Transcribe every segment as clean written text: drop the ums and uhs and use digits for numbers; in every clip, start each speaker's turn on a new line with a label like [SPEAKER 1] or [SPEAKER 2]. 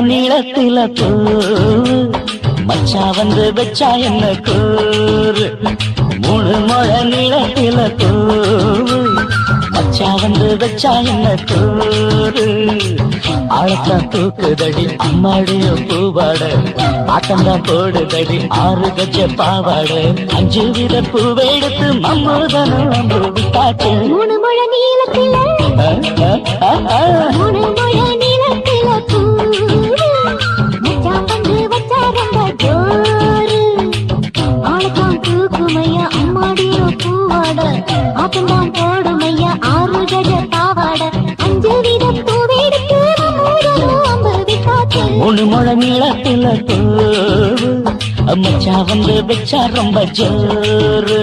[SPEAKER 1] நீளத்தில கூறு மச்சா வந்து வச்சா என்ன கூறு 3 முழ நீளத்தில கூறு மச்சா வந்து வச்சா என்ன கூறு ஆழத்தா தூக்குதடி அம்மாடிய பூவாட ஆட்டம்தான் போடுதடி 6 கஜ பாவாட 5 வித பூவை எடுத்து மம்மூதனும் அம்பு விட்டாச்சு
[SPEAKER 2] 3 முழ நீளத்தில 3 முழ நீளத்தில மச்சா வந்து வச்சா ரொம்ப ஜோரு ஆளத்தான் தூக்குமையா அம்மாடிய பூவாட ஆட்டம்தான் போடுமையா 6 கஜ பாவாட 5 வித பூவை எடுத்து மம்மூதனும் அம்பு விட்டாச்சு
[SPEAKER 1] 3 முழ நீளத்தில கூறு மச்சா வந்து வச்சா ரொம்ப ஜோரு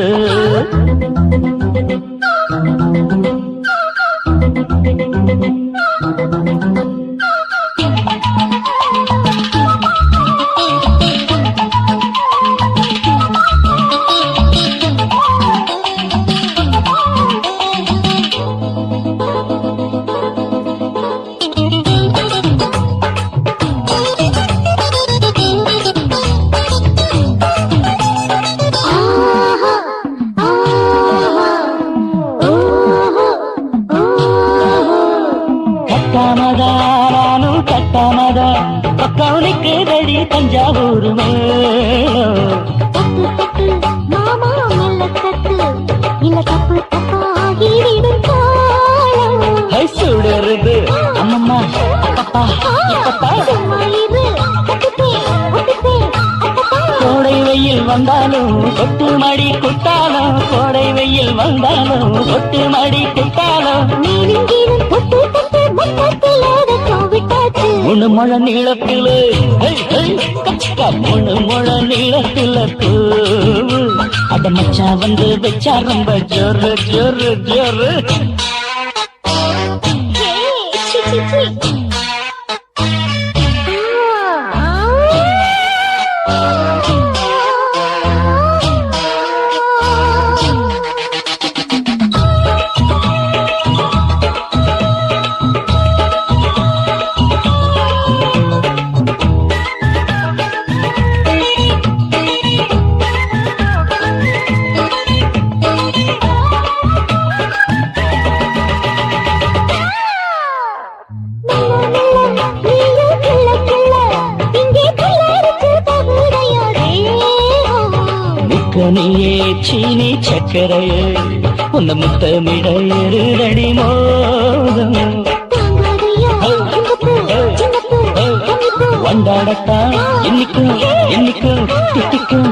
[SPEAKER 1] பக்கவனுக்கு ரெடி தஞ்சாவூர்
[SPEAKER 2] மாமா நல்ல தட்டு இல்ல தப்பு தப்பாகி விடும்
[SPEAKER 1] சுடருது அம்மம்மா அப்பப்பா இப்பப்பா கோடை வெயில் வந்தாலும் கொட்டு மடி குட்டாலும் கோடை வெயில் வந்தாலும் கொட்டு மடி குட்டாலும் 3 முழ நீளத்தில 3 முழ நீளத்தில பூவு அட மச்சா வந்து வச்சா ரொம்ப ஜோரு ஜோரு ஜோரு நீயே சீனி சக்கரையே உன்ன முத்தமிட எருதடி மோதம் வந்தாடத்தான் இன்னிக்கும் இன்னிக்கும் திட்டிக்கும்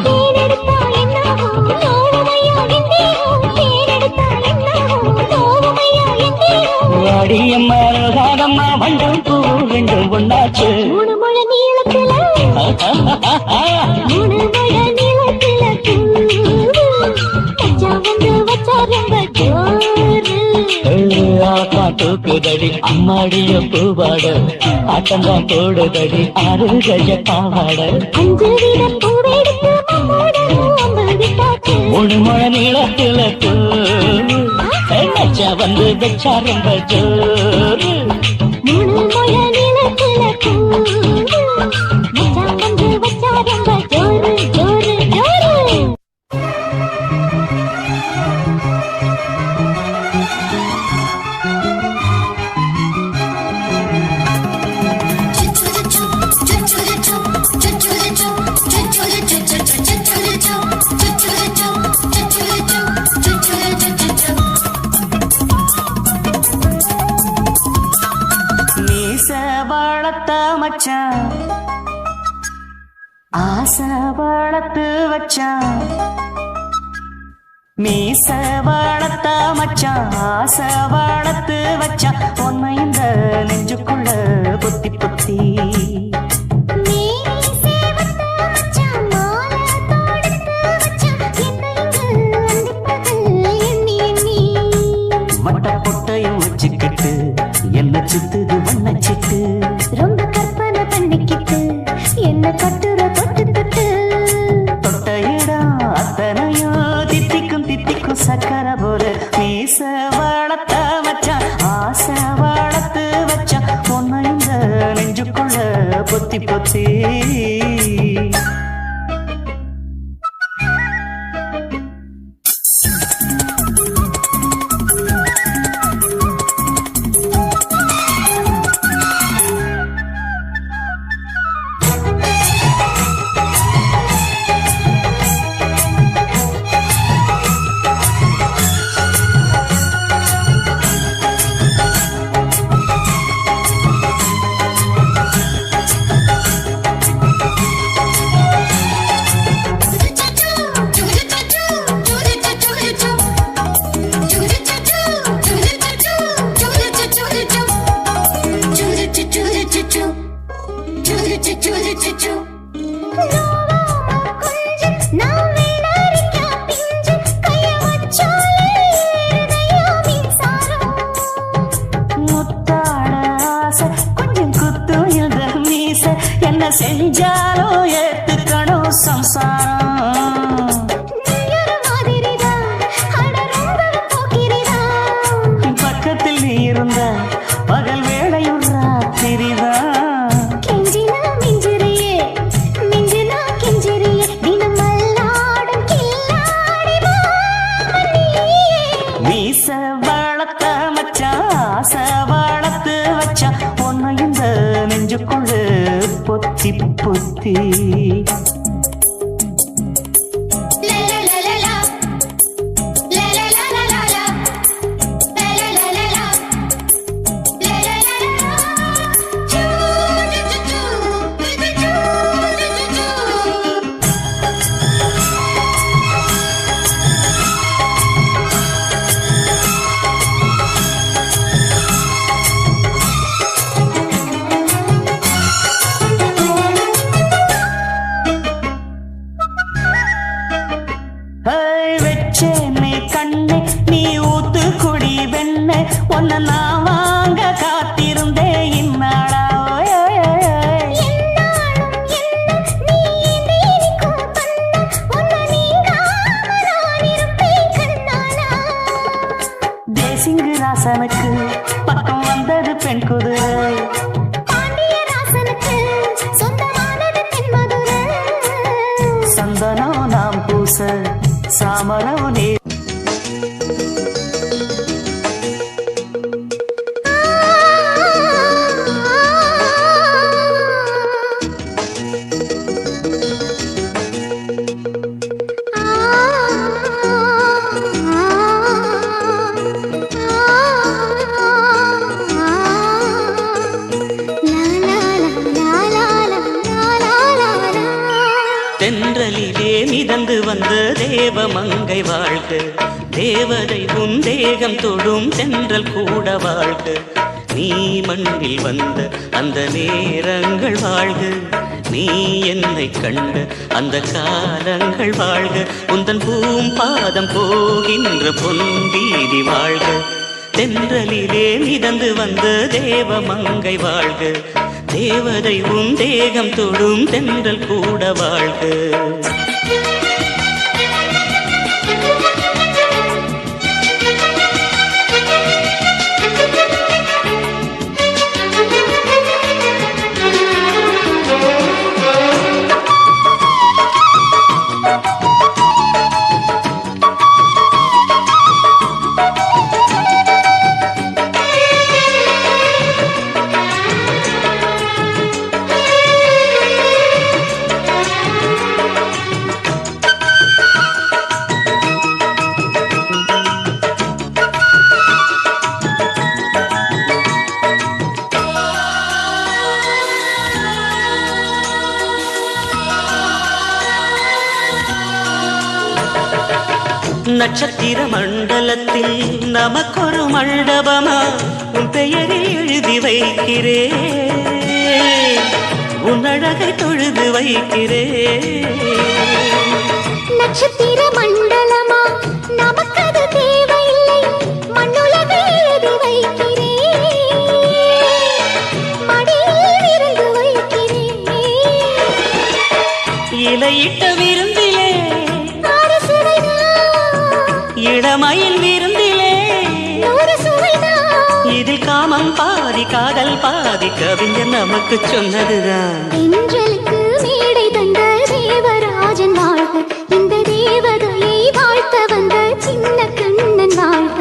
[SPEAKER 1] வாடியம்மா ராதம்மா வண்டும் பூ ரெண்டும் ஒன்னாச்சு
[SPEAKER 2] 3 முழ நீளத்தில 3 முழ நீளத்தில மச்சா வந்து வச்சா ரொம்ப ஜோரு
[SPEAKER 1] தூக்குதடி அம்மாடிய பூவாட ஆட்டம்தான் போடுதடி 6 கஜ பாவாட
[SPEAKER 2] 5 வித பூவை எடுத்து மம்மூதனும் அம்பு விட்டாச்சு
[SPEAKER 1] 3 முழ நீளத்தில மச்சா வந்து வச்சா ரொம்ப ஜோரு
[SPEAKER 2] 3 முழ நீளத்தில மச்சா வந்து வச்சா ரொம்ப ஜோரு ஜோரு ஜோரு
[SPEAKER 1] மச்சான் ஆசை வளர்த்து வச்சான் மீச வளர்த்த மச்சான் ஆசை வளர்த்து வச்சான் உன்னை இந்த நெஞ்சுக்குள்ள பொத்தி பொத்தி
[SPEAKER 2] மீசை வளர்த்த மச்சான்
[SPEAKER 1] செஞ்சாலும் ஏத்துக்கணும் சம்சாரம். பக்கத்தில் நீ இருந்த பகல் வேளையும் ராத்திரிதான்.
[SPEAKER 2] கெஞ்சினா மிஞ்சிரியே மிஞ்சினா கெஞ்சிரியே தினம் மல்லாடும் கில்லாடி மாமணியே.
[SPEAKER 1] மீச வளர்த்த மச்சான் ஆசை வளர்த்து வச்சா பொண்ணு இந்த நெஞ்சுக்குள்ளு பொத்தி பொத்தி. வெச்சேனே கண்ணே நீ ஊத்து குடி வெண்ணே ஒன்ன நான் வாங்க காத்திருந்தே இந்நாளா. தேசிங்கு ராசனுக்கு பக்கம் வந்தது பெண் குதிரை. சந்தனம் நாம் பூச சாமரம் நீ. தென்றலிலே மிதந்து வந்த தேவ மங்கை வாழ்க, தேவதை உன் தேகம் தொடும் தென்றல் கூட வாழ்க. நீ மண்ணில் வந்த அந்த நேரங்கள் வாழ்க, நீ என்னை கண்ட அந்த காலங்கள் வாழ்க. உந்தன் பூம்பாதம் போகின்ற பொன்வீதி வாழ்க. தென்றலிலே மிதந்து வந்த தேவ மங்கை வாழ்க, தேவதை உன் தேகம் தொடும் தென்றல் கூட வாழ்க. நட்சத்திர மண்டலத்தில் நமக்கொரு மண்டபமா உன் பெயரை எழுதி வைக்கிறேன், உன் அழகை தொழுது வைக்கிறேன்.
[SPEAKER 2] நட்சத்திர மண்டலமா நமக்கது தேவையில்லை, மண்ணுலகை எழுதி வைக்கிறேன், மடியில் இருந்து வைக்கிறேன்.
[SPEAKER 1] இலையிட்ட விருந்திலே இளமயில் விருந்திலே இதில் காமம் பாதி காதல் பாதி கவிஞர் நமக்கு சொன்னதுதான்.
[SPEAKER 2] எங்களுக்கு மேடை தந்த தேவராஜன் வாழ்க, இந்த தேவதையை வாழ்த்த வந்த சின்ன கண்ணன் வாழ்க.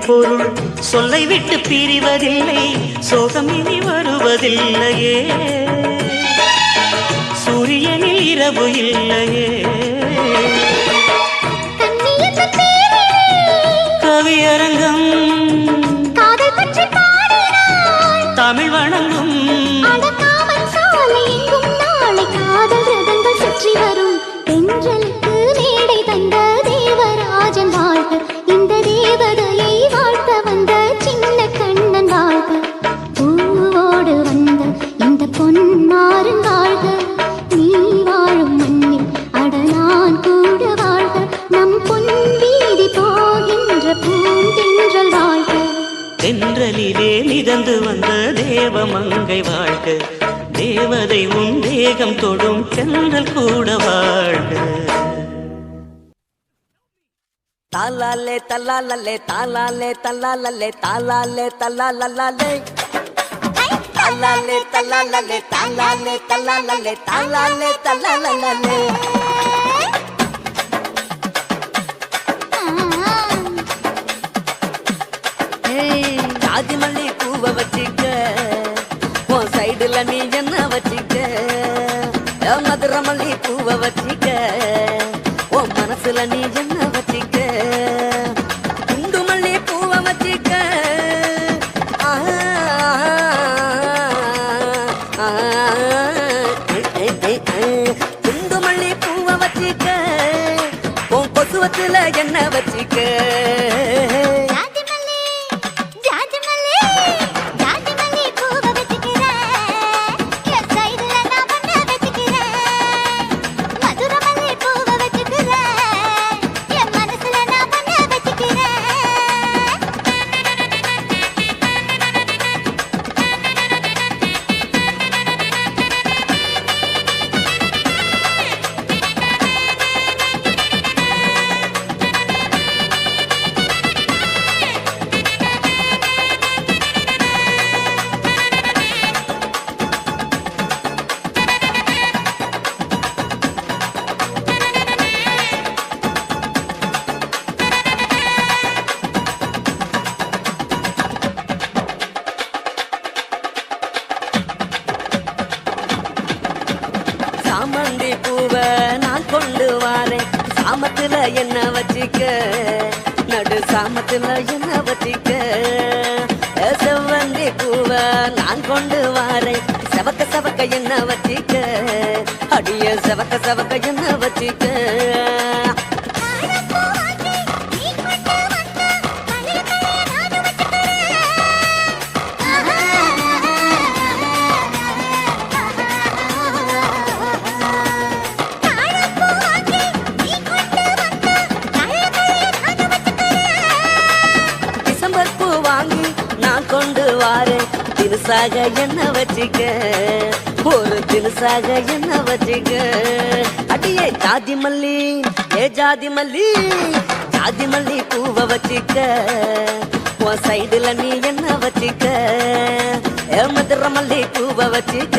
[SPEAKER 1] பொருள் சொல்லை விட்டு பிரிவதில்லை, சோகம் இனி வருவதில்லையே, சூரியனில் இரவு இல்லையே. கவியரங்கம் தமிழ் வணங்கும்
[SPEAKER 2] சுற்றி வரும் தென்றலுக்கு மேடை தந்த தேவராஜன் வாழ்க, இந்த தேவதையை வாழ்த்த வந்த சின்ன கண்ணன் வாழ்க, பூவோடு வந்த இந்த பொன்மாறன் வாழ்க, நீ வாழும் மண்ணில் அடனான் கூட வாழ்க, நம் பொன் வீதி போகின்ற பூந்தென்றல் வாழ்க.
[SPEAKER 1] தென்றலிலே மிதந்து வந்த தேவமங்கை வாழ்க, தேவதை உன் தேகம் தொடும் தென்றல் கூட வாழ்க.
[SPEAKER 3] தாலாலே தல்லாலே தாலாலே தல்லாலே தாலாலே தல்லாலே தாலாலே தல்லாலே தாலாலே தல்லாலே தாலாலே தல்லாலே. ஜாதி மல்லி பூவை வச்சிக்க, உன் சைடுல நீ என்ன வச்சிக்க, மதுரை மல்லி பூவை வச்சிக்க, உன் மனசுல நீ என்ன வச்சிக்க, குண்டு மல்லி பூவை வச்சிக்க, குண்டு மல்லி பூவை வச்சிக்க, உன் கொசுவத்துல என்ன வச்சிக்க. சாமந்தி பூவை நான் கொண்டு வாரேன், சாமத்துல என்ன வச்சிக்க, நடு சாமத்துல என்ன வச்சிக்க, செவ்வந்தி பூவை நான் கொண்டு வாரேன், செவக்க செவக்க என்ன வச்சிக்க, அடிய செவக்க செவக்க என்ன வச்சிக்க. தினுசாக என்ன வச்சிக்க, ஒரு தினுசாக என்ன வச்சிக்க, அடியே ஜாதி மல்லி, ஏ ஜாதி மல்லி, ஜாதி மல்லி பூவை வச்சிக்க, உன் சைடுல நீ என்ன வச்சிக்க, ஏ மதுரை மல்லி பூவை வச்சிக்க,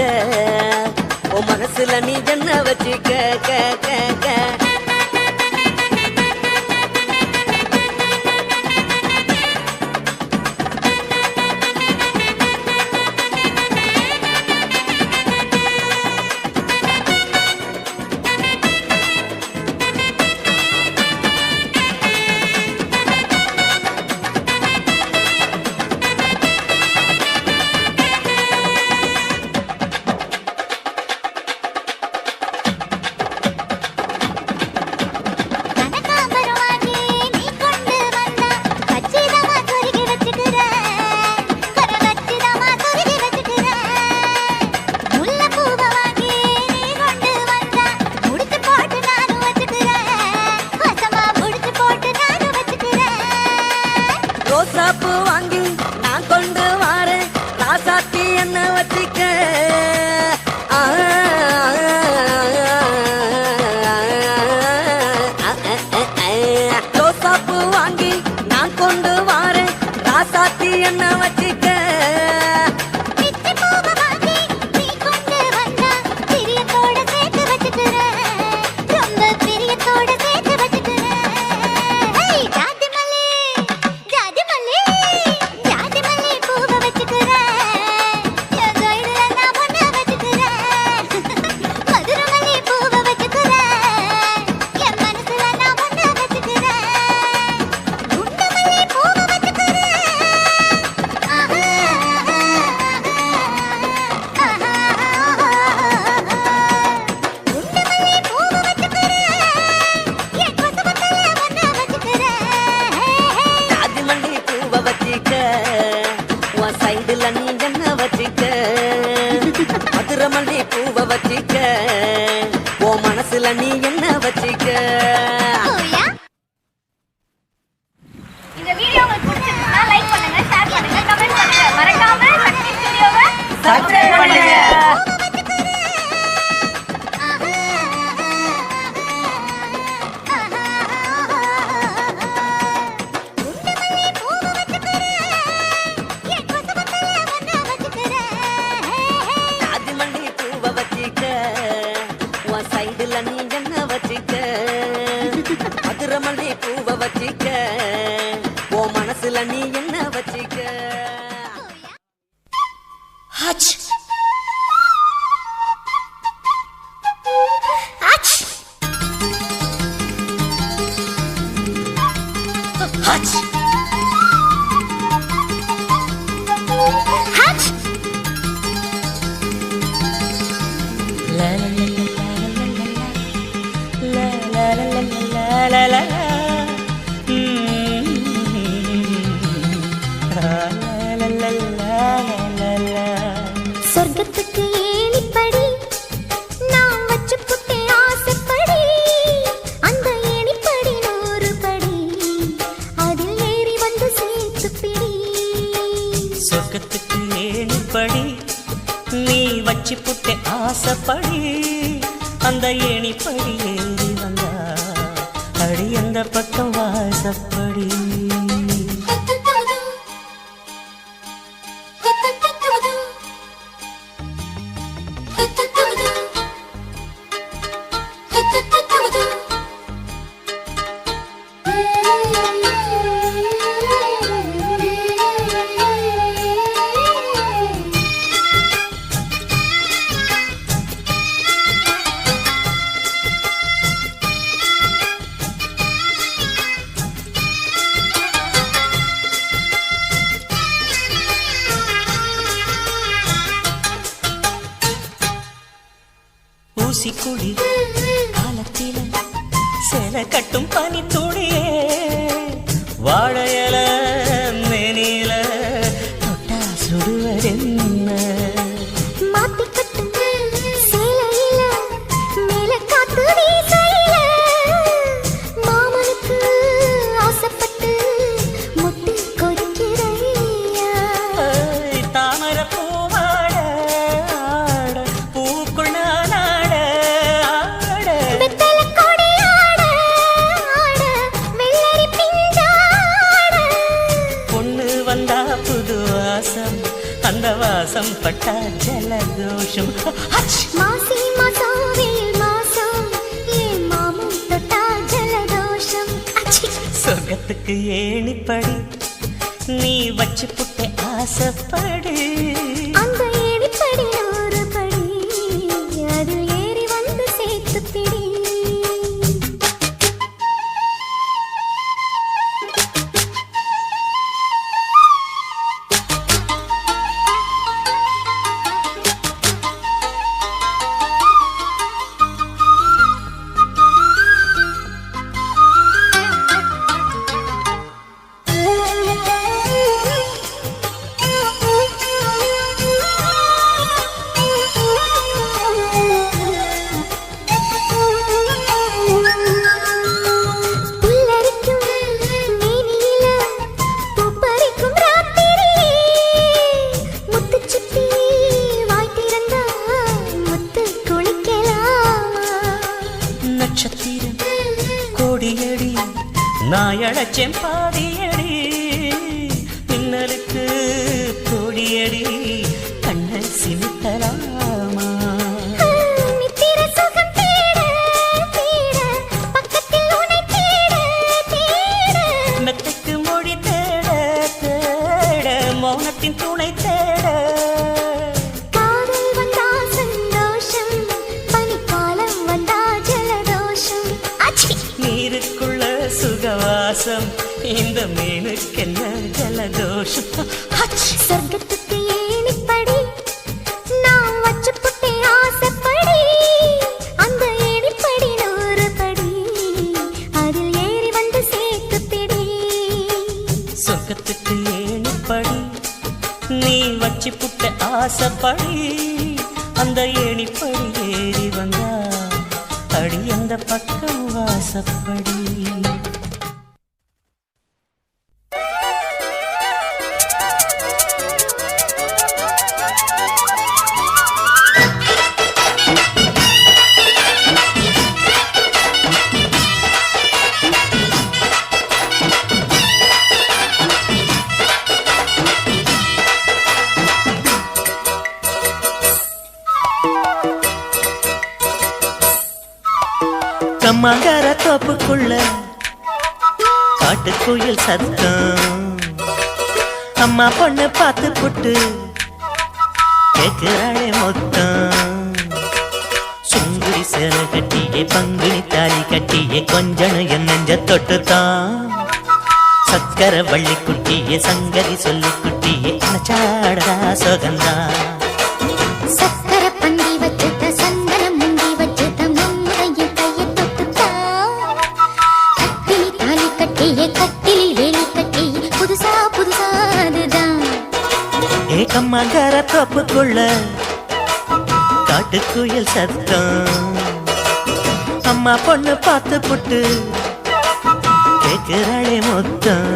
[SPEAKER 3] உன் மனசுல நீ என்ன வச்சிக்க. க க க பூவ வச்சிக்க ஓ மனசுல நீ என்ன வச்சிக்க
[SPEAKER 2] இந்த வீடியோ உங்களுக்கு பிடிச்சிருந்தா லைக் பண்ணுங்க, ஷேர் பண்ணுங்க, கமெண்ட் பண்ணுங்க. மறக்காம சக்தி ஸ்டுடியோவை சப்ஸ்கிரைப் பண்ணுங்க.
[SPEAKER 3] ஜாதி மல்லி பூவ வச்சிக்க உன் சைடுல நீ என்ன வச்சிக்க மதுரை மல்லி பூவ வச்சிக்க ஓ மனசுல நீ என்ன வச்சிக்க
[SPEAKER 2] ஹச் ஹச் ஹச் சொர்க்கத்துக்கு ஏணிப்படி நான் வச்சு புட்டே ஆசைப்படி அந்த ஏணிப்படி 100 படி அதில் ஏறி வந்து சேர்த்து பிடி
[SPEAKER 1] சொர்க்கத்துக்கு ஏணிப்படி நீ வச்சு புட்டே ஆசைப்படி அந்த ஏணிப்படி ஏறி வந்தா அடி அந்த பக்கம் வாசப்படி ஊசிக்குடி காலத்தில சேலை கட்டும் பனி துடியே வாழையல மேனில தொட்டா சுடுவதென்ன
[SPEAKER 2] மாத்திக்கட்டும் சேலையில மேல காத்து வீசையில மாமனுக்கு ஆசைப்பட்டு முட்டு கொதிக்கிறையா
[SPEAKER 1] தாமர பூவாட ஆட பூக்குள் நான் ஆட ஆட
[SPEAKER 2] வெத்தல கொடி ஆட ஆட வெள்ளரி பிஞ்சாட
[SPEAKER 1] பொண்ணு வந்தா புது வாசம் அந்த வாசம் பட்டா ஜலதோஷம்
[SPEAKER 2] மாசி மாசம் வெயில் மாசம் ஏன் மாமன் தொட்டா ஜலதோஷம் அச்சி
[SPEAKER 1] சொர்க்கத்துக்கு ஏணிப்படி நீ வச்சு புட்டே ஆசைப்படி
[SPEAKER 2] அந்த ஏணிப்படி 100 படி அதில் ஏறி வந்து சேர்த்து பிடி புல்லரிக்கும் மேனியில பூப்பறிக்கும் ராத்திரியே முத்துச்சிப்பி வாய் திறந்தா முத்து குளிக்கலாமா
[SPEAKER 1] நட்சத்திரம் கோடியடி நான் அழைச்சேன் பாதியடி மின்னலுக்கு கோடியடி கண்ணை சிமிட்டலாமா
[SPEAKER 2] நித்திர சுகம் தேட தேட பக்கத்தில் உன்னை தேட தேட
[SPEAKER 1] மெத்தைக்கு மொழி தேட தேட மௌனத்தின் துணை தேட
[SPEAKER 2] காதல் வந்தா சந்தோஷம் பனிக்காலம் வந்தா ஜலதோஷம் அச்சி
[SPEAKER 1] நீருக்குள்ள சுகவாசம் இந்த மீனுக்கென்ன ஜலதோஷம்
[SPEAKER 2] சொர்க்கத்துக்கு ஏணிப்படி நான் வச்சு புட்டே ஆசைப்படி அந்த ஏணிப்படி 100 படி அதில் ஏறி வந்து சேர்த்து பிடி
[SPEAKER 1] சொர்க்கத்துக்கு ஏணிப்படி நீ வச்சு புட்ட ஆசைப்படி அந்த ஏணி படிப்படி ஏறி வந்தா அடி அந்த பக்கம் வாசப்படி. கம்மாங்கார தோப்புக்குள்ள காட்டுக்குயில் சத்தம். அம்மா பொண்ணு பார்த்து புட்டு கேக்குறாளே மொத்தம். சுங்குடி சேலை கட்டியே பங்குனி தாலி கட்டியே கொஞ்சம் என் நெஞ்ச தொட்டுத்தான். சக்கர வள்ளி குட்டியே சங்கதி சொல்லி குட்டியே நச்சாடா சோகந்தான்.
[SPEAKER 4] சக்கர பந்தி வச்சுட்ட சந்தனம் முந்தி வச்சுட்ட மம்முடைய கையை தொட்டுத்தா. கட்டிலி தாலி கட்டியே கட்டிலி வேலி கட்டியே புதுசா புதுசா அதுதான்.
[SPEAKER 1] ஏக்கம்மாங்கார தோப்புக்குள்ள காட்டுக்குயில் சத்தம். அம்மா பொண்ணு பார்த்து புட்டு கேக்குறாளே மொத்தம்.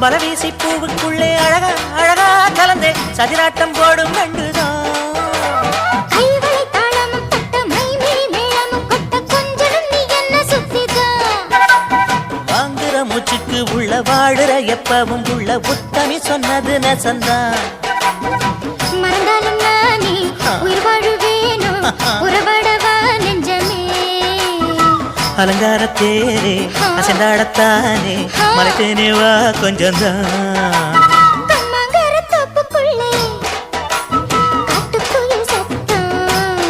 [SPEAKER 1] பலவீசி பூவுக்குள்ளே அழகா அழகா கலந்தே சதிராட்டம் போடும் கண்டுதான்.
[SPEAKER 4] கைவளை தாளமும் தட்ட மைமேல் மேளமும் கொட்ட கொஞ்சம் நீ என்ன சுத்திதான்.
[SPEAKER 1] வாங்குற மூச்சுக்கு உள்ள வாடுற எப்பவும் உள்ள உத்தமி சொன்னது நெசந்தான்.
[SPEAKER 4] மறந்தாலும் நானே உயிர் வாழுவேனோ உறவாடவா நெஞ்சமே.
[SPEAKER 1] அலங்கார தேரே அசைந்தாடத்தானே மலைத்தேனே வா கொஞ்சம்தான்.
[SPEAKER 4] கம்மாங்கார தோப்புக்குள்ளே காட்டுக்குயில் சத்தம்.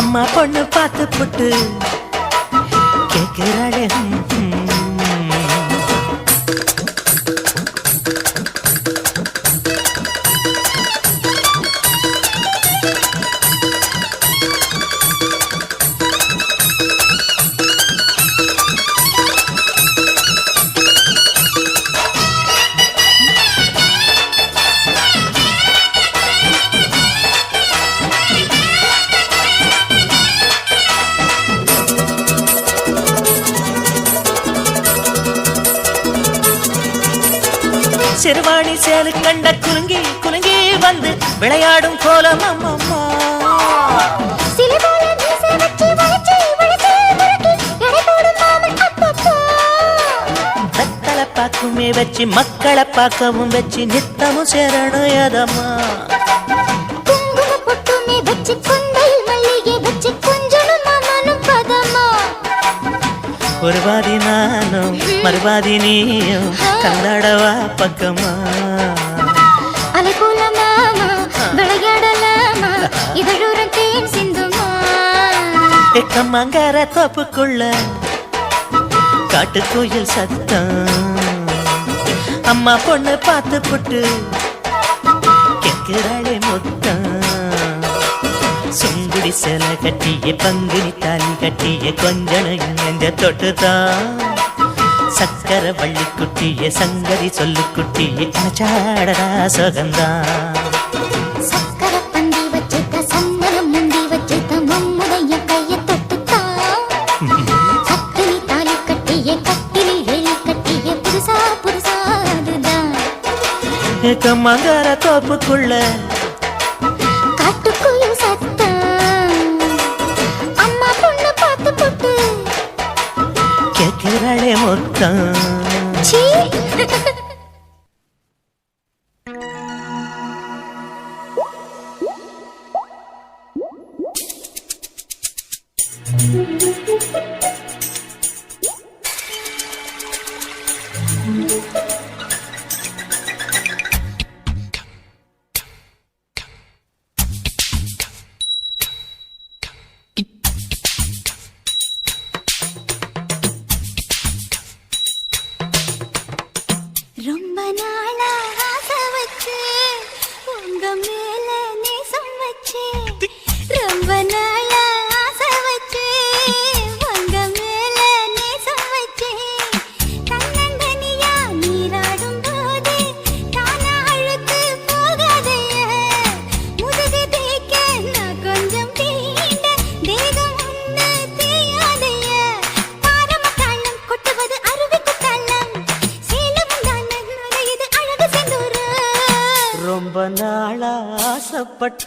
[SPEAKER 1] அம்மா பொண்ணு பார்த்து புட்டு கேட்கிறாளே. சிறுவாணி சேலு கண்ட குலுங்கி குலுங்கி வந்து விளையாடும் கோலம் அம்மம்மா.
[SPEAKER 4] சிலுவால மீசை வச்சு வளைச்சு வளைச்சு முறுக்கி எடை போடும் மாமன் அப்பப்பா.
[SPEAKER 1] மக்களை பார்க்குமே வச்சு மக்களை பார்க்கவும் வச்சு நித்தமும் சேரணும் யதம்மா.
[SPEAKER 4] குங்கும பொட்டுமே வச்சு கொண்டையில் மல்லிகை வச்சு கொஞ்சனும் மாமனும் பதமா.
[SPEAKER 1] ஒரு பாதி நானும் மறுபாதி நீயும் கலந்தாடவா பக்கமா.
[SPEAKER 4] அலை போல மாமா விளையாடலாமா இதழூரம் தேன் சிந்துமா.
[SPEAKER 1] எக்கம்மாங்கார தோப்புக்குள்ள காட்டுக்குயில் சத்தம். அம்மா பொண்ணு பார்த்து புட்டு கேட்கிறாளே மொத்தம். சுங்குடி சேலை கட்டியே பங்குனி தாலி கட்டியே கொஞ்சம் நெஞ்ச தொட்டுதான். சக்கர வள்ளி குட்டியே சங்கதி சொல்லு குட்டியே நச்சாடடா சோகந்தான்.
[SPEAKER 4] சக்கர பந்தி வச்சுட்ட சந்தனம் முந்தி வச்சுட்ட மம்முடைய கையை தொட்டுத்தா. கட்டிலி தாலி கட்டியே கட்டிலி வேலி கட்டியே புதுசா புதுசா அதுதான்.
[SPEAKER 1] ஏக்கம்மாங்கார தோப்புக்குள்ள
[SPEAKER 4] காட்டுக்குயில் சத்தம். அம்மா பொண்ணு பார்த்து போட்டு
[SPEAKER 1] கேட்கிறாளே மொத்தம்.
[SPEAKER 4] சீ. ரொம்ப நாளா ஆசை வச்சு உங்க மேல நேசம் வச்சு ரொம்ப நாளா ஆசை வச்சு உங்க மேல நேசம் வச்சு தன்னந்தனியா நீராடும் போது தானா அழுத்து போகாதைய முதுகு தேய்க்க நான் கொஞ்சம் தீண்ட தேகம் ஒண்ணு தேயாதைய பாரம தாளம் கொட்டுவது அருவிக்கு தாளம் சேலமும் தானே நுழையுது அழகு செந்தூரம்
[SPEAKER 1] ரொம்ப நாளா ஆசைப்பட்ட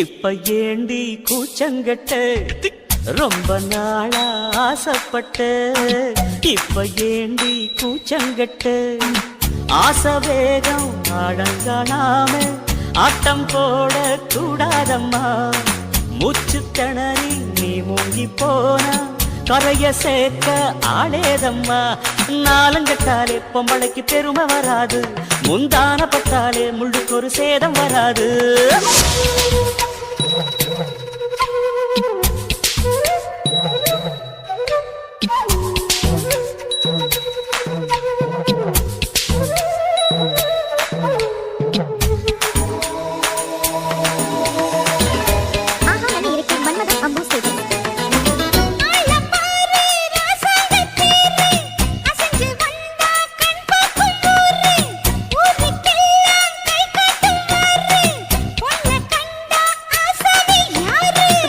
[SPEAKER 1] இப்ப ஏண்டி கூச்சங்கட்ட ரொம்ப நாளா ஆசைப்பட்ட இப்ப ஏண்டி கூச்சங்கட்ட ஆசை வேகம் அடங்கானாம ஆட்டம் போட கூடாதம்மா மூச்சு திணறி நீ மூங்கி போனா கரைய சேர்க்க ஆளேதம்மா நாலங்கட்டாலே பொம்பளைக்கு பெருமை வராது முந்தான பட்டாலே முள்ளுக்கு ஒரு சேதம் வராது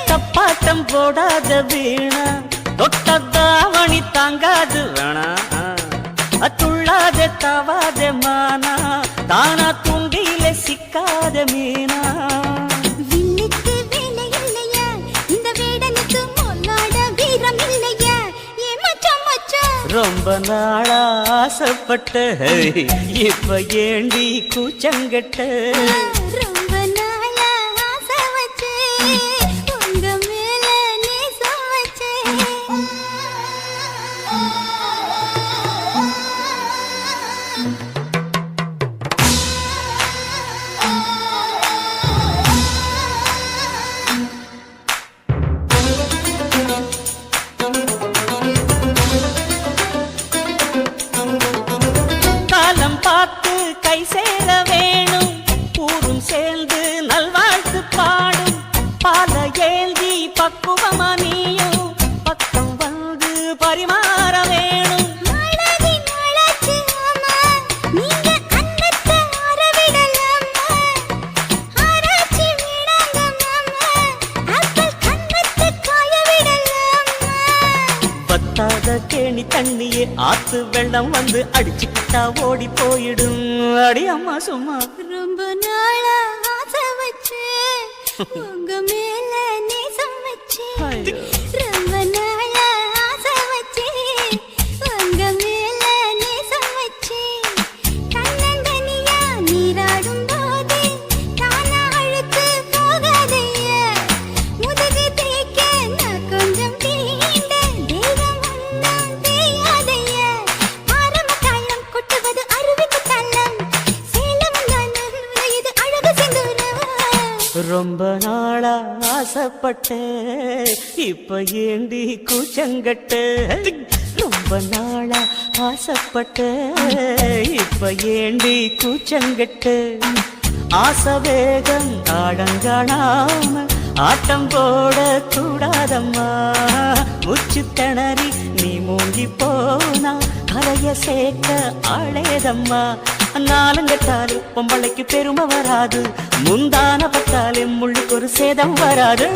[SPEAKER 1] தப்பாட்டம் போடாத வீணா தொட்டதாவணி தாங்காது வேணா துள்ளாத தவாத மானா தானா துண்டியில சிக்காத மீனா
[SPEAKER 4] வில்லுக்கு வேலை இல்லையா இந்த வேடனுக்கு மொல்லாட வீரம் இல்லையா ஏ மச்சான் மச்சான்
[SPEAKER 1] ரொம்ப நாளா ஆசைப்பட்ட இப்ப ஏண்டி கூச்சங்கட்ட
[SPEAKER 4] ரொம்ப நாளா ஆசை வச்சு உங்க மேல நேசம் வச்சு
[SPEAKER 1] காலம் பார்த்து கை சேர வேணும் ஊரும் சேர்ந்து நல்வாழ்த்து பாடும் பால ஏந்தி பக்குவமா நீயும் பக்கம் வந்து பரிமாற வேணும்
[SPEAKER 4] நாளாதி நாளாச்சு அம்மா நீங்க அன்னத்தை அறவிடலாமா ஆராய்ச்சி விடாங்க மாமா ஆப்பிள் கன்னத்தை காய விடலாமா
[SPEAKER 1] பத்தாத கேணி தண்ணியே ஆத்து வெள்ளம் வந்து அடிச்சுக்கிட்டா ஓடி போயிடும் அடி அம்மா சும்மா
[SPEAKER 4] ரொம்ப நாளா ஆசை வச்சு உங்க மேல நேசம் வச்சு ரொம்ப நாளா ஆசை வச்சு உங்க மேல நேசம் வச்சு தன்னந்தனியா நீராடும் போது தானா அழுத்து போகாதைய முதுகு தேய்க்க நான் கொஞ்சம் தீண்ட தேகம் ஒன்றும் தேயாதைய பாரம தாளம் கொட்டுவது அருவிக்கு தாளம் சேலமும் தானே நுழையுது அழகு செந்தூரம்
[SPEAKER 1] ரொம்ப நாளா ஆசைப்பட்ட இப்ப ஏண்டி கூச்சங்கட்ட ரொம்ப நாளா ஆசைப்பட்ட இப்ப ஏண்டி கூச்சங்கட்ட ஆசை வேகம் ஆடங்கானாம ஆட்டம் போட கூடாதம்மா உச்சி திணறி நீ மூங்கி போனா கரைய சேர்க்க ஆளேதம்மா நாலங்கட்டாலே பொம்பளைக்கு பெருமை வராது முந்தான பட்டாலே முள்ளுக்கு ஒரு சேதம் வராது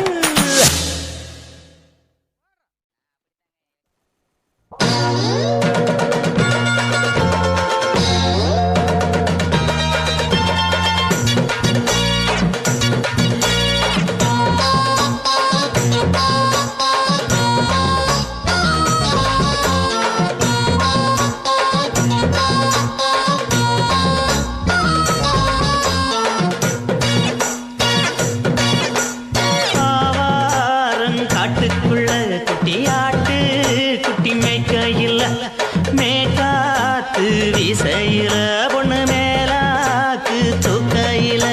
[SPEAKER 1] வீசையில பொண்ணு மேலாக்கு தூக்கையில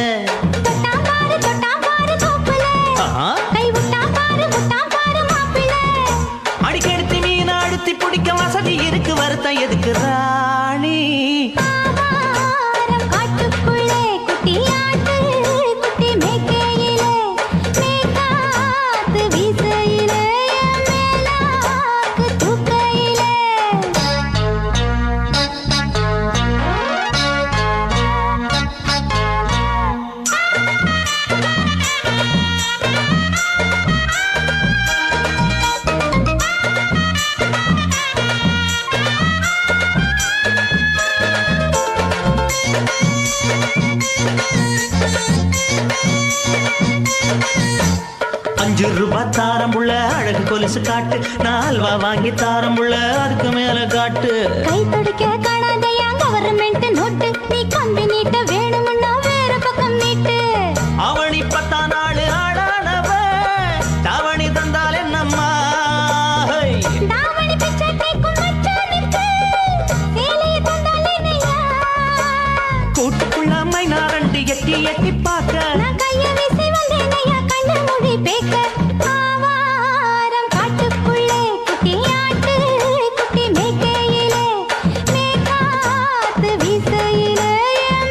[SPEAKER 1] அடிக்கெடுத்து மீன் அழுத்தி பிடிக்க வசதி இருக்கு வருத்தம் எதுக்கு ராணி ₹5 தாரம்புள்ள அழகு கொலுசு காட்டு நால்வா வாங்கி தாரம்புள்ள அதுக்கு மேல காட்டு
[SPEAKER 4] கை துடிக்க காணாதையா கவர்மெண்ட் நோட்டு நீ கம்பி நீட்ட வேணும்னா வேற பக்கம் நீட்டு
[SPEAKER 1] அவனி 10 நாள் ஆடானவ தாவணி தந்தால் என்னம்மா
[SPEAKER 4] தாவணி பிச்சை கேக்கும் மச்சானுக்கு சேலைய தந்தாலே நையா
[SPEAKER 1] கூட்டுக்குள்ள மைனாரண்டி எட்டி எட்டி பார்க்க
[SPEAKER 4] நான் கைய வீசி வந்தேன் நையா கண்ணு மூடி பேக்க ஆவாரம் காட்டுக்குள்ளே குட்டியாட்டு குட்டி மேய்க்கையிலே மேய்காத்து வீசையிலே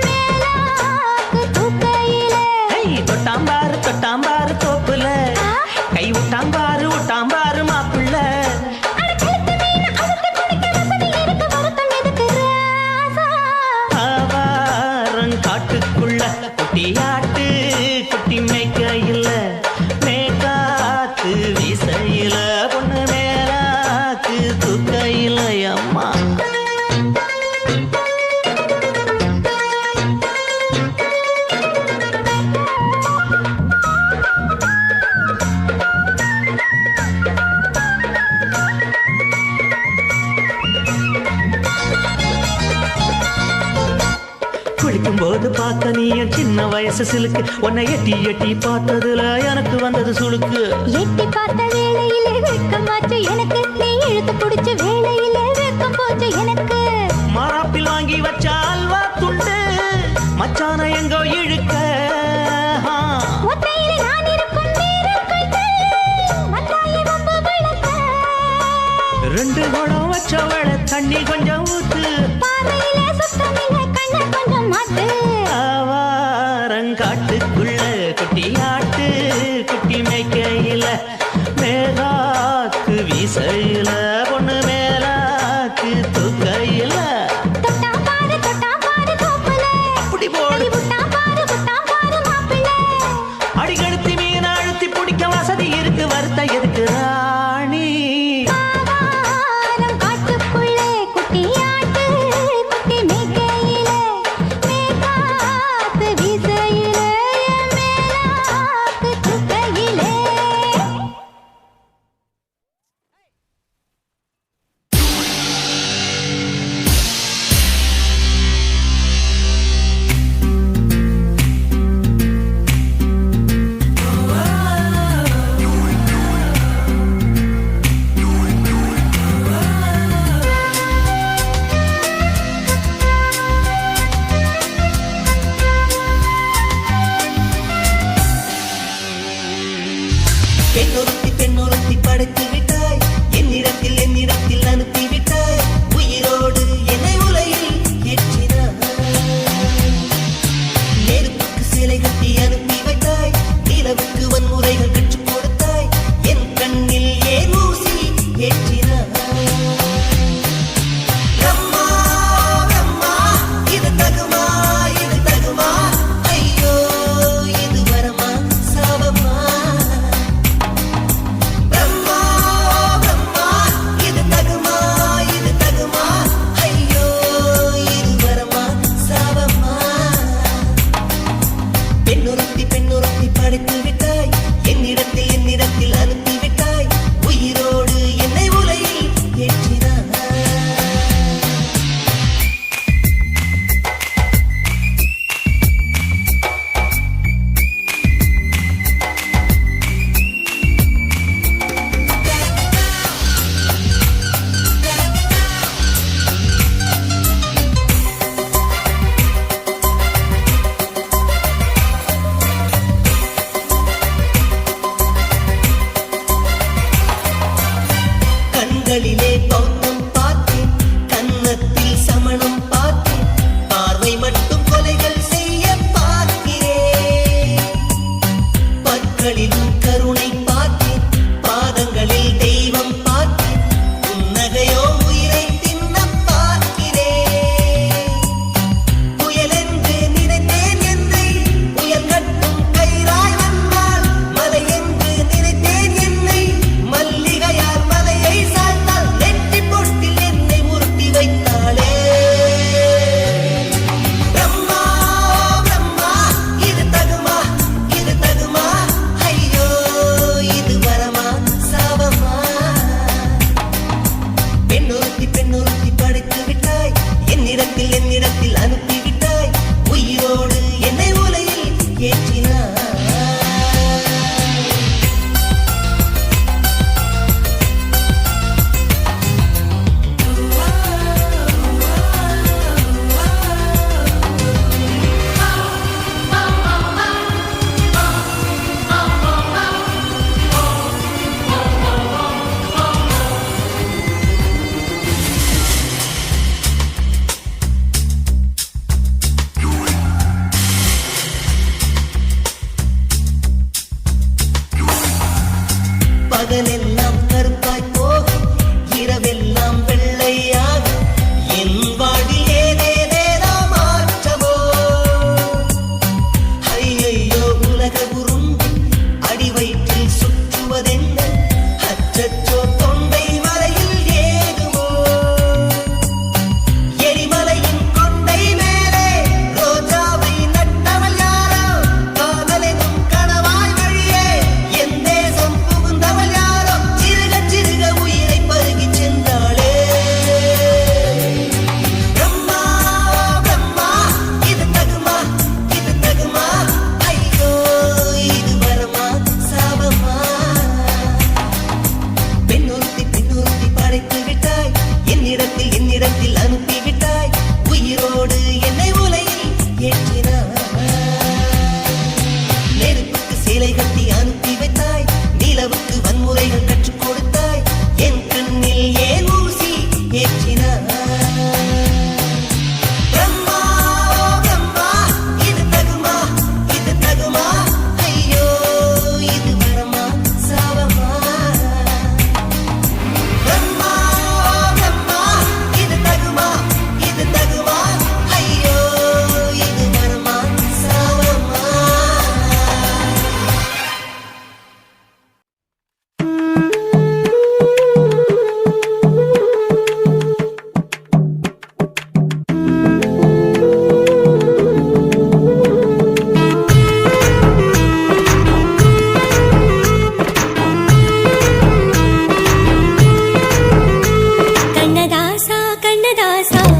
[SPEAKER 4] மேலாக்கு தூக்கையிலே
[SPEAKER 1] தொட்டாம்பாரு தோப்புல கை விட்டாம்பாரு மாப்பிள்ள ஆவாரம் காட்டுக்குள்ள குட்டியாட்டு குட்டி மேய்க்கையில மேய்காத்து வீசையில பொண்ணு மேலாக்கு தூக்கையில அம்மா குளிக்கும் போது பார்த்த நீ என் சின்ன வயசு சிலுக்கு உன்னை எட்டி எட்டி பார்த்ததுல எனக்கு வந்தது சுளுக்கு
[SPEAKER 4] எட்டி பார்த்த வேளையிலே வெட்கமாச்சு எனக்கு நீ இழுத்து பிடிச்ச வேளையிலே வெட்கம் போச்சு எனக்கு
[SPEAKER 1] மாறாப்பில் வாங்கி வச்ச அல்வா துண்டு மச்சான எங்கோ இழுக்க
[SPEAKER 4] ஒத்தையிலே நான் இருக்கும் நேரம் கைத்து மத்தாயி வம்பு விளக்க
[SPEAKER 1] 2 குடம் வச்சவள தண்ணி கொஞ்சம் ஊத்து
[SPEAKER 4] பாதையிலே சுத்தமில்லை கண்ண கொஞ்சம் மாத்து
[SPEAKER 1] ஆவாரங்காட்டுக்குள்ள குட்டியாட்டு குட்டி மேய்க்கையில மேலாக்கு வீசையில பொண்ணு மேலாக்கு தூக்கையில
[SPEAKER 4] தொட்டாம்பாரு தோப்புல
[SPEAKER 1] அப்படி போடு
[SPEAKER 4] விட்டாம்பாரு மாப்பிள்ளை
[SPEAKER 1] அடிக்கடுத்து மீன் அழுத்தி பிடிக்க வசதி இருக்கு வருத்த எதுக்கு ராணி
[SPEAKER 4] ஆவாரம் காட்டுக்குள்ளே குட்டியாட்டு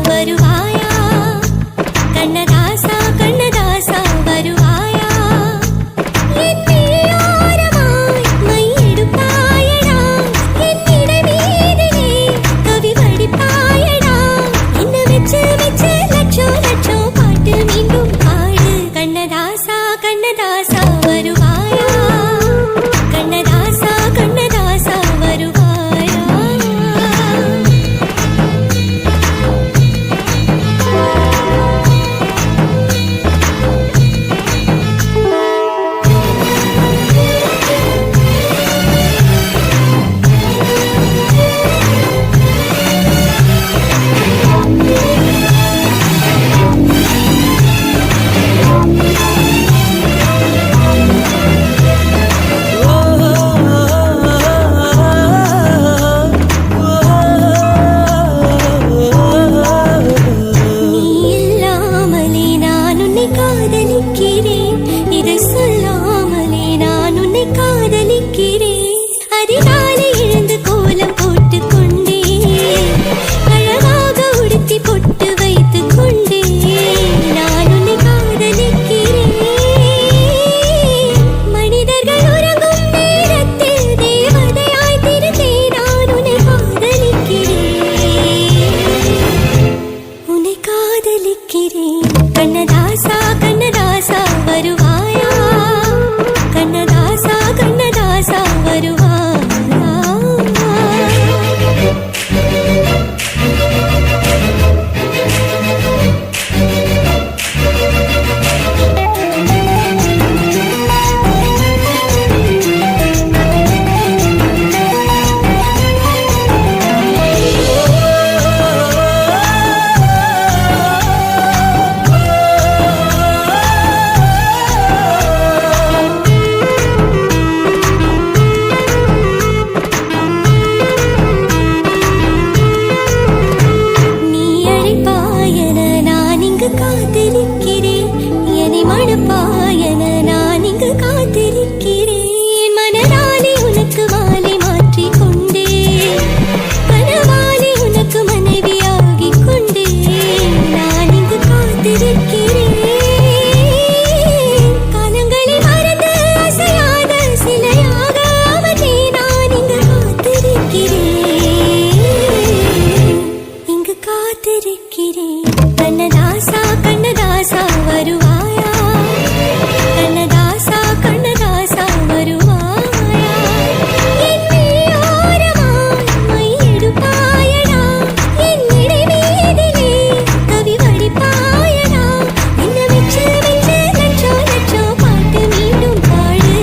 [SPEAKER 4] வருவாயா கண்ணதாசா கண்ணதாசா வருவாயா என் விழியோரமாய் மையெடுப்பாயடா என்னிட மீதிலே கவி வடிப்பாயடா என்ன வச்சு வச்சு லட்சம் லட்சம் பாட்டு மீண்டும் பாடு கண்ணதாசா கண்ணதாசா வருவாயா கண்ணதாசா கண்ணதாசா வருவாயா நீ இல்லாமலே நான் உன்னை காதலிக்கிறேன் இதை சொல்லாமலே நான் உன்னை காதலிக்கிறேன் அதிகாலை எழுந்து கோலம் போட்டுக் கொண்டே அழகாக உடுத்தி பொட்டு வைத்துக் கொண்டே நான் உன்னை காதலிக்கிறேன் மனிதர்கள் உறங்கும் நேரத்தில் தேவதையாய் திருந்தே நான் உன்னை காதலிக்கிறேன் உன்னை காதலிக்கிறேன் கண்ணதாசா கண்ணதாசா வருவாயா கண்ணதாசா கண்ணதாசா வருவாயா நீ அழைப்பாயன நான் இங்கு காத்திருக்கிறேன் என்னை மணப்பாயன நான் இங்கு காத்திருக்கிறேன் மனதாலே உனக்கு மாலை மாற்றிக் கொண்டே கனவாலே உனக்கு மனைவியாகிக் கொண்டே நான் இங்கு காத்திருக்கிறேன் காலங்களை மறந்து அசையாத சிலையாக அவனே நான் இங்கு காத்திருக்கிறேன் இங்கு காத்திருக்கிறேன் கண்ணதாசா கண்ணதாசா வருவாயா கண்ணதாசா கண்ணதாசா வருவாயா என் விழியோரமாய் மையெடுப்பாயடா என்னிட மீதிலே கவி வடிப்பாயடா என்ன வச்சு வச்சு லட்சம் லட்சம் பாட்டு மீண்டும் பாடு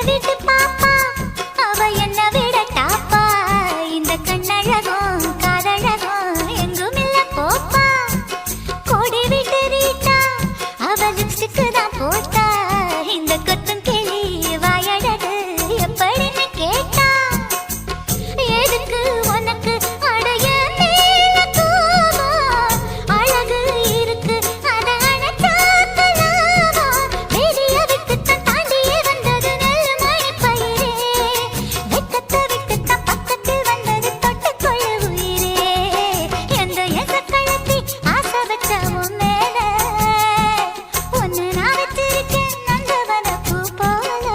[SPEAKER 4] வீட்டு பாப்பா அவ என்ன விட டாப்பா இந்த கண்ணழகும் காதழகும் எங்கும் இல்ல போப்பா கோடி வீட்டு ரீட்டா அவ லிப்ஸ்டிக் தான் போட்டா இந்த கொத்தும் கிளி வாயழகு எப்படின்னு கேட்டா எதுக்கு உனக்கு அடைய மேல கோவம் அழகு இருக்கு அத அணைச்சாக்கலாமா வெளிய விட்டுத்தான் தாண்டியே வந்தது நெல் மணி பயிரே வெக்கத்தை விட்டுத்தான் பக்கத்தில் வந்தது தொட்டுக்கொள்ள உயிரே எந்த எசக்கழத்தி ஆசை வச்ச உன் மேல ஒன்னு நான் வச்சிருக்கேன் நந்தவன பூ போல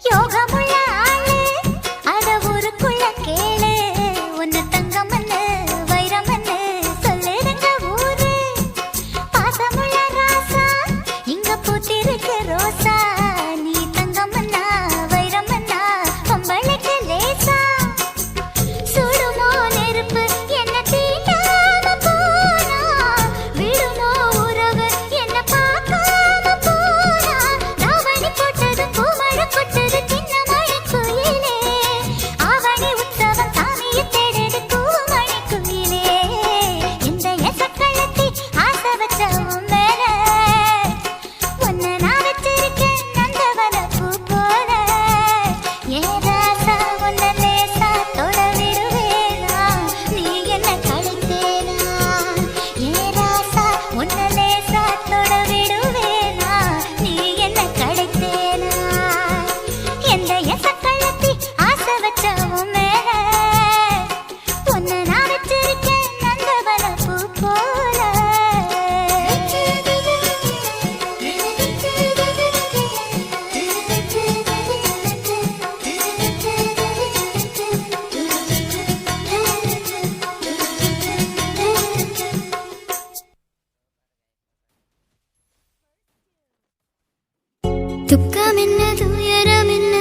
[SPEAKER 4] யோகமுள்ள ஆளு அத ஊருக்குள்ள கேளு உன்னை தங்கமன்னு வைரமன்னு சொல்லுதுங்க ஊரு பாசமுள்ள ராசா இங்க பூத்திருக்கு ரோசா நீ தங்கமன்னா வைரமன்னா பொம்பளைக்கு லேசா சுடுமோ நெருப்பு என்ன தீண்டாம போனா விடுமோ உறவு என்ன பார்க்காம போனா தாவணி போட்டது பூமழை கொட்டது சின்ன மழை குயிலே ஆவணி உற்சவம் சாமியை தேடுது பூமணி குயிலே இந்த எசக்கழத்தி ஆசை வச்ச உன் மேல ஒன்னு நான் வச்சிருக்கேன் நந்தவன பூ போல ஏ ராசா உன்னை லேசா தொட விடுவேனா நீ என்ன கழித்தேனா ஏ ராசா உன்னை லேசா தொட விடுவேனா நீ என்ன கழித்தேனா எந்த எசக்கழத்தி ஆசை வச்ச உன் மேல ஒன்னு நான் வச்சிருக்கேன் நந்தவன பூ போல துக்கம் என்ன துயரம் என்ன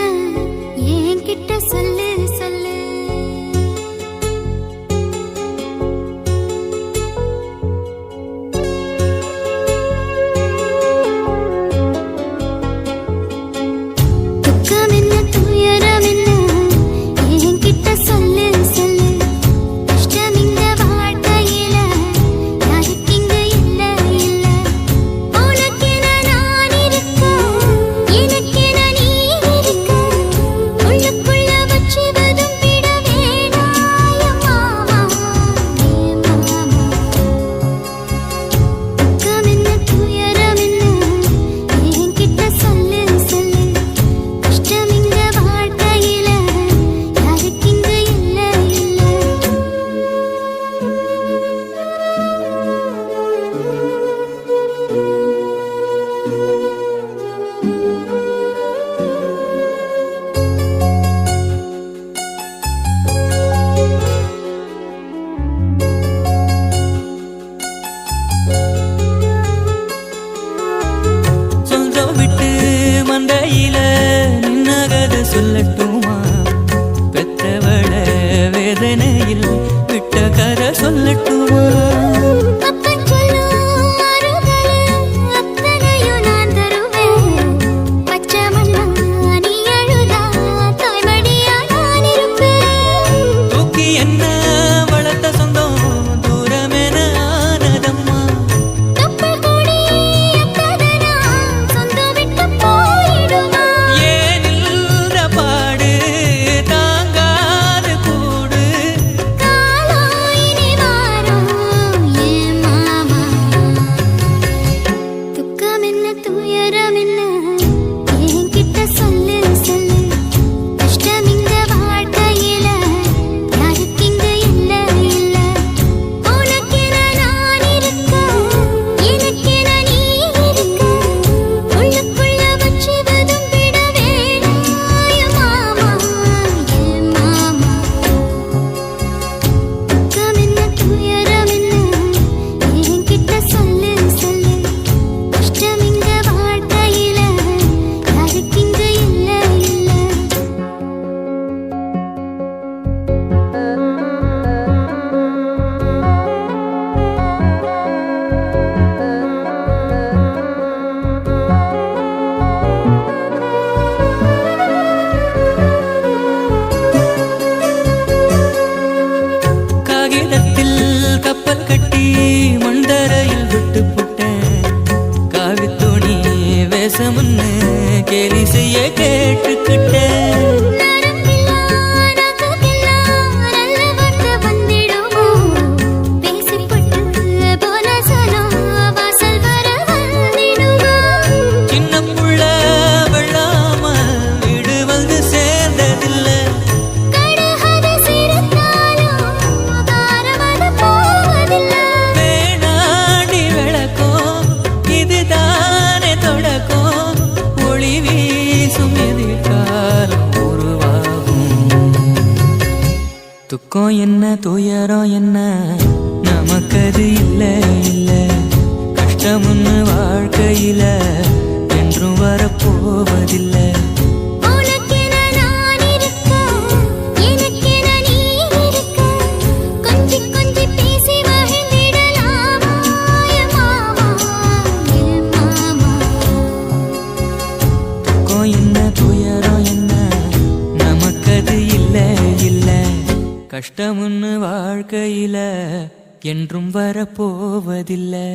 [SPEAKER 4] என்கிட்ட சொல்லு சொல்லு துக்கம் என்ன துயரம் என்ன என்கிட்ட சொல்லு சொல்லு கஷ்டம் இந்த வாழ்க்கையில யாருக்கு இங்க இல்ல இல்ல உனக்கென நான் இருக்க எனக்கென நீ இருக்க உள்ளுக்குள்ள வச்சுவதும் விட வேணாய மாமா ஏ மாமா துக்கம் என்ன துயரம் என்ன என்கிட்ட சொல்லு சொல்லு கஷ்டம் இந்த வாழ்க்கையில யாருக்கு இங்க இல்ல இல்ல
[SPEAKER 1] சொந்தம் விட்டு மண்டையில நின்னகத சொல்லட்டுமா பெத்தவள வேதனையில் விட்ட கதை சொல்லட்டுமா
[SPEAKER 4] அப்பன் சொல்லும் ஆறுதலு அத்தனையும் நான் தருவேன் பச்சை மண்ணா நீ அழுதா தாய்மடியா நான் இருப்பேன்
[SPEAKER 1] தூக்கி என்ன வளர்த்த சொந்தம் தூரமென ஆனதம்மா
[SPEAKER 4] தப்பு கூடி அத்ததனா சொந்தம் விட்டு போயிடுமா
[SPEAKER 1] ஏனில்ற பாடு தாங்காது கூடு
[SPEAKER 4] காலம் இனி மாறும்
[SPEAKER 1] கேலி செய்ய கேட்டுக்கிட்டேன். சின்ன புள்ள வெள்ளாம வீடு வந்து சேர்ந்ததில்ல. வேணாடி விளக்கம் இதுதானே தொடக்கம். ஒளி வீசும் எதிர்காலம் உருவாகும். துக்கம் என்ன துயரம் என்ன நமக்கது இல்ல இல்ல. கஷ்டம்னு வாழ்க்கையில என்றும் வரப்போவதில்லை. என்ன துயரம் என்ன நமக்கது இல்ல இல்ல. கஷ்டம்னு வாழ்க்கையில என்றும் வரப்போவதில்லை.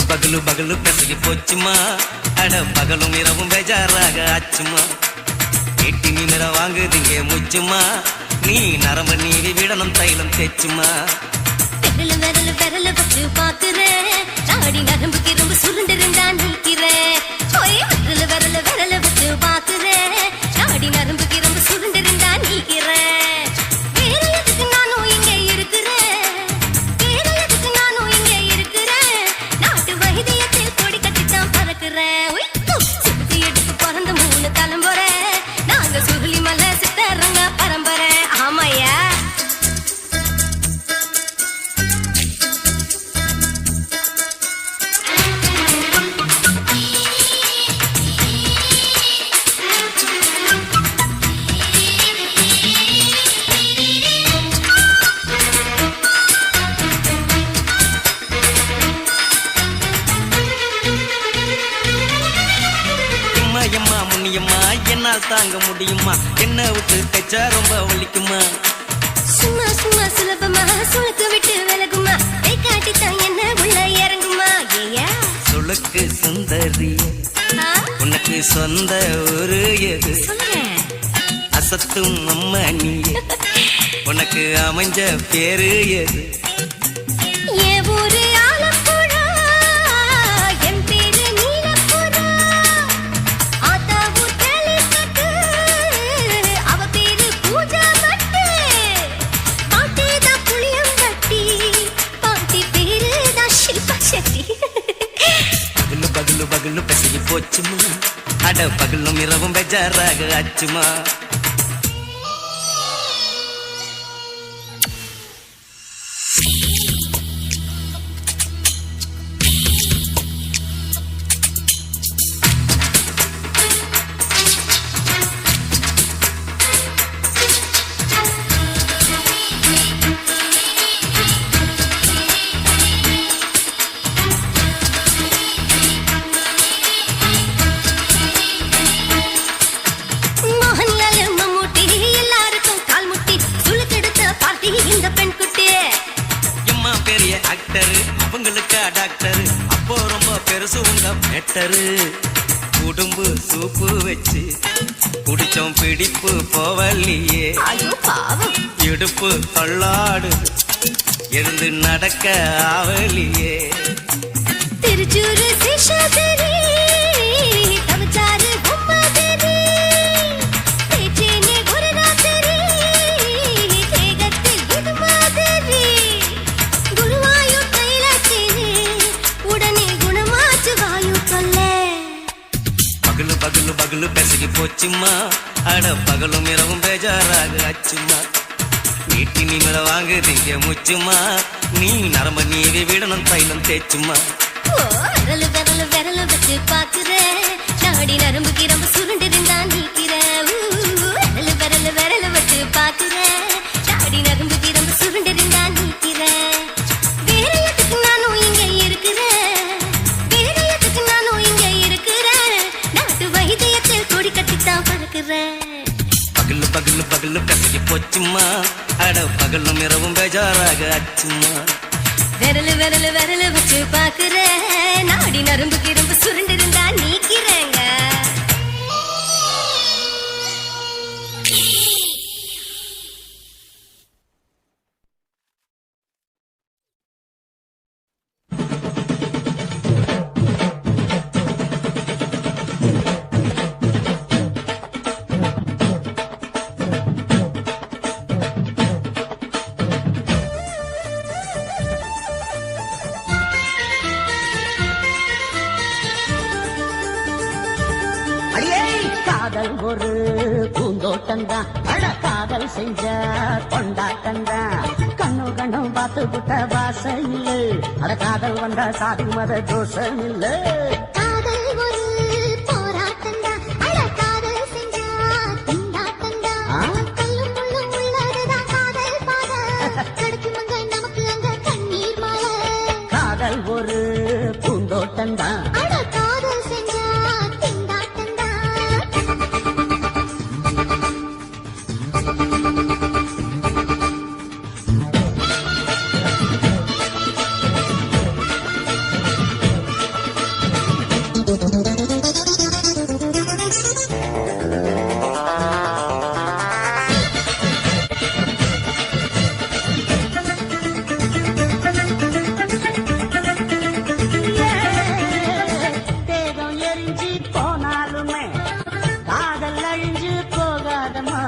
[SPEAKER 5] பகலு பகலு பெசகி போச்சுமா. அட பகலும் இரவும் பேஜாராக ஆச்சுமா. எட்டி நிமிர வாங்குதிங்க முச்சுமா. நீ நரம்பு நீவி விடணும் தைலம் தேச்சுமா.
[SPEAKER 2] விரல வச்சு பாக்குறேன் நாடி நரம்பு கிரம்பு சுருண்டிருந்தா நீக்கிறேன். விரல வச்சு பாக்குறேன் நாடி நரம்பு கிரம்பு சுருண்டிருந்தா நீக்கிறேன். வேற எதுக்கு நானும் இங்க இருக்கிறேன். வேற எதுக்கு நானும் இங்க இருக்கிறேன். நாட்டு வைத்தியத்தில் கொடி கட்டித்தான் பறக்கிறேன். சுத்தி எடுத்து பிறந்த 3 தலைமுறை நாங்க சுருளி மலை சித்தரங்க பரம்பரை. ஆமையா
[SPEAKER 5] எம்மா முன்னியம்மா என்னால் தாங்க முடியுமா. என்ன விட்டு தைச்சா ரொம்ப வலிக்குமா.
[SPEAKER 2] சும்மா சும்மா சுலபமா சுளுக்கு விட்டு விலகுமா. கை காட்டித்தான் என்ன உள்ள இறங்குமா. ஏயா
[SPEAKER 5] சுளுக்கு சுந்தரி உனக்கு சொந்த ஒரு எது. அசத்தும் அம்மா நீ உனக்கு அமைஞ்ச பேரு எது.
[SPEAKER 2] என் ஊரு ஆலப்புழா என் பேரு நீலப்புறா. ஆத்தா ஊர் தெளிக்கட்டு அவ பேரு பூஜா பட்டு. பாட்டிதான் புளியம்பட்டி பாட்டி பேருதான் ஷில்பா செட்டி.
[SPEAKER 5] பகலு பகலு பகலு பெசகி போச்சுமா. அட பகலும் இரவும் பேஜாராக ஆச்சுமா. அவங்களுக்கா டாக்டர். அப்போ ரொம்ப பெருசு உங்க பெட்டரு. உடம்பு சூப்பு வச்சு குடிச்சோம் பிடிப்பு போவல்லையே. இடுப்பு தள்ளாடு எழுந்து நடக்க ஆவலியே.
[SPEAKER 2] திருச்சூரு சேஷாதிரி தவச்சாரு பொம்மாதிரி. தேச்சேனே ஒரு ராத்திரி தேகத்தில் இது மாதிரி. குருவாயூர் தைலத்தேனே உடனே குணமாச்சு வாயு தொல்லை.
[SPEAKER 5] பகலு பகலு பகலு பெசகி போச்சுமா. அட பகலும் இரவும் பேஜாராக ஆச்சுமா. எட்டி நிமிர வாங்குதீங்க முச்சுமா நீ நரம்ப நீவி விடணும் தைலம் தேச்சுமா
[SPEAKER 2] ஓ, விரலு விரலு விரல வச்சு பாக்குறேன் நாடி நரம்பு கிரம்பு சுருண்டு இருந்தா நீக்கிறேன் விரலு விரலு விரல வச்சு பாக்குறேன் நாடி நரம்பு கிரம்பு சுருண்டு இருந்தா நீக்கிறேன் வேற எதுக்கு நானும் இங்க இருக்கிறேன் வேற எதுக்கு நானும் இங்க இருக்கிறேன் நாட்டு வைத்தியத்தில் கொடி கட்டித்தான் பறக்குறேன்
[SPEAKER 5] பகலு பகலு பகலு கசகி போச்சுமா அட பகலும் இரவும் பேஜாராக அச்சுமா
[SPEAKER 2] விரலு விரலு விரல வச்சு பாக்குறேன் நாடி நரம்பு கிரம்பு சுருண்டு இருந்தா நீக்கிறேங்க
[SPEAKER 1] அடியே காதல் ஒரு பூந்தோட்டம்தான் அட காதல் செஞ்ச கொண்டாட்டம்தான் கண்ணு கண்ணு பார்த்து புட்ட வாசம் இல்ல அட காதல் வந்தா சாதி மத தோஷம் இல்ல
[SPEAKER 4] காதல் ஒரு போராட்டம்தான் அட காதல் செஞ்சா திண்டாட்டம்தான் கல்லும் முள்ளும் உள்ளதுதான் காதல் பாத கிடைக்குமங்க நமக்கு அங்க கண்ணீர் மாலை
[SPEAKER 1] காதல் ஒரு பூந்தோட்டம்தான்
[SPEAKER 4] அட காதல் செஞ்சா திண்டாட்டம்தான்
[SPEAKER 1] தேகம் எரிஞ்சு போனாலுமே காதல் அழிஞ்சு போகாதமா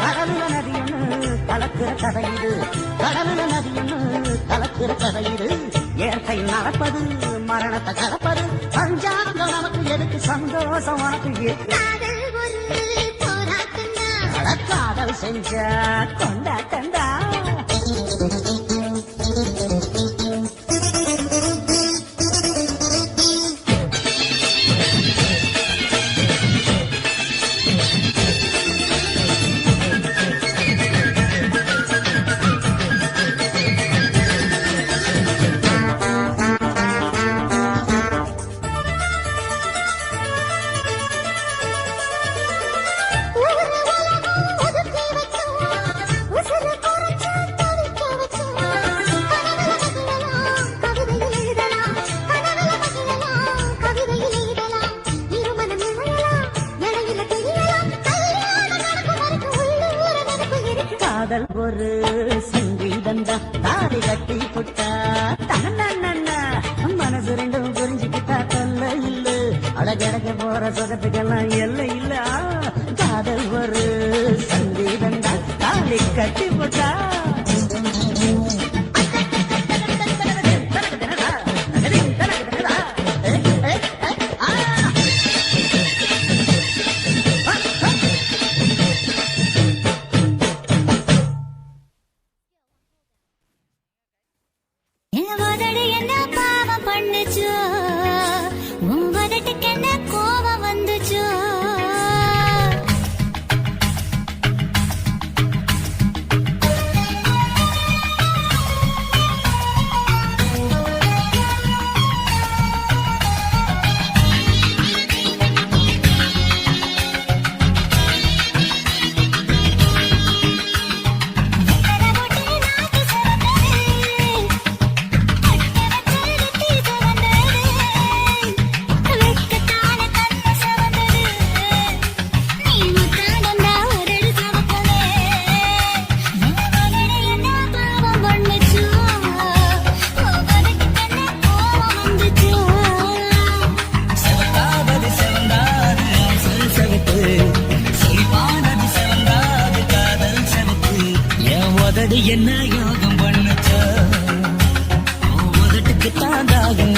[SPEAKER 1] கடவுள நதியொன்னு கலக்கிற கதையிடு கடவுள நதியொன்னு கலக்கிற கதையிடு இயற்கை நடப்பது மரணத்தை கலப்பது பஞ்சாங்கம் நமக்கு எதுக்கு சந்தோஷம் உனக்கு எதுக்கு?
[SPEAKER 4] காதல் ஒரு போராட்டம்தான்
[SPEAKER 1] அட காதல் செஞ்ச கொண்டாட்டண்டா
[SPEAKER 4] ஊரு உலகம் ஒதுக்கி வச்சோம் உசுறு குறைச்சு தவிக்க வச்சோம் கனவுல மகிழலாம் கவிதையில் எழுதலாம் கனவுல மகிழலாம் கவிதையில் எழுதலாம் இருமனம் இழையலாம் இடையில தெரியலாம் கல்யாணம் நடக்கும் வரைக்கும் உள்ளூர நினைப்பு இருக்கு
[SPEAKER 1] காதல் ஒரு சங்கீதந்தா தாடி கட்டி புட்டா தன்னண்ண மனசு ரெண்டும் புரிஞ்சுக்கிட்டா தொல்ல இல்ல அழகழக போற சுகத்துக்கெல்லாம் எல்லை இல்ல காதல் ஒரு சங்கீதந்தா தாடி கட்டி புட்டா
[SPEAKER 4] என் உதடு என்ன பாவம் பண்ணுச்சோ உன் உதட்டுக்கு என்ன கோபம் வந்துச்சோ
[SPEAKER 5] என்ன யோகம் பண்ணுச்சோ உதட்டுக்கு தாண்டாகும்